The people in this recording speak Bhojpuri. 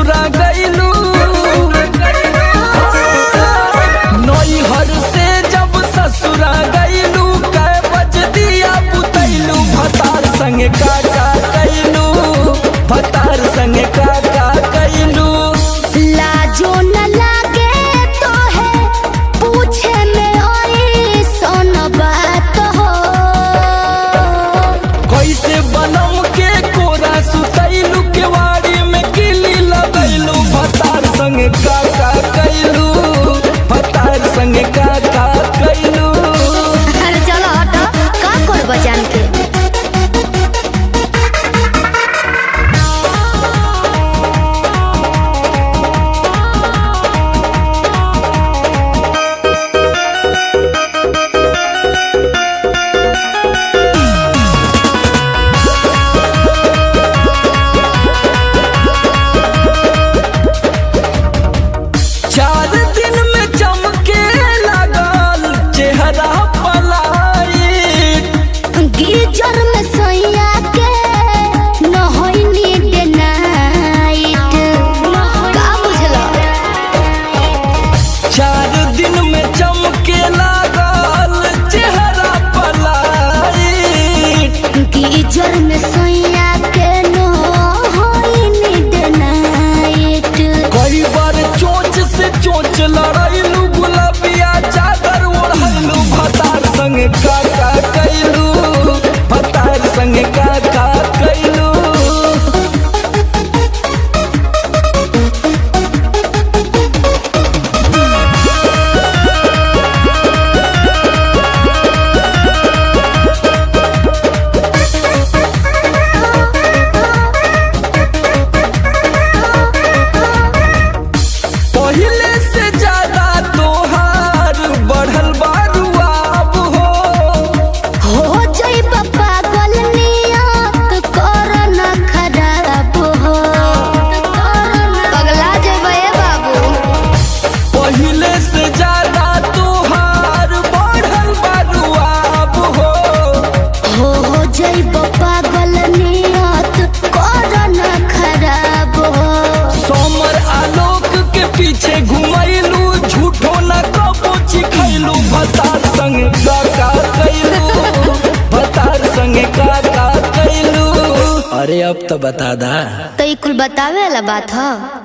ससुरा गईलू, नैहर से जब ससुरा गईलू, कै बज दिया बुतैलू, भतार संगे काका कैलू, भतार संगे काका कैलू। लाजो न लागे तो है पूछे में ओई सोन बात हो। कैसे बनम के कोरा सुतैलू, केवाड़ी में किली लगैलू, भतार संगे काका कैलू, भतार संगे काका कैलू। अरे चलो हटो, का करब जान के। चार दिन में चमके लगल चेहरा पलायिट, गीजर में सैया के नहैनी डे नाइट। का बुझलो? चार दिन में चमके लगल चेहरा पलायिट, गीजर में सैया के नहैनी डे नाइट। कई बार चोंच से चोंच लड़ैलू, गुलाबिया चादर ओढ़ैलू, भतार संगे काका कैलू, भतार संगे काका कैलू। पहिले से ज्यादा तोहार बढ़ल बारुआब हो, हो जइब पागल नियत कर न खराब हो। पगला जइब ए बाबू। पहिले से ज्यादा तोहार बढ़ल बारुआब हो, हो जइब पागल नियत कर न खराब हो। सोमर आलोक के पीछे घुमैलू, झूठो न कबो चिखैलू, भतार संगे काका कैलू, भतार संगे काका कैलू। अरे अब तो बता दा। तो ई कुल बतावे वाला बात ह।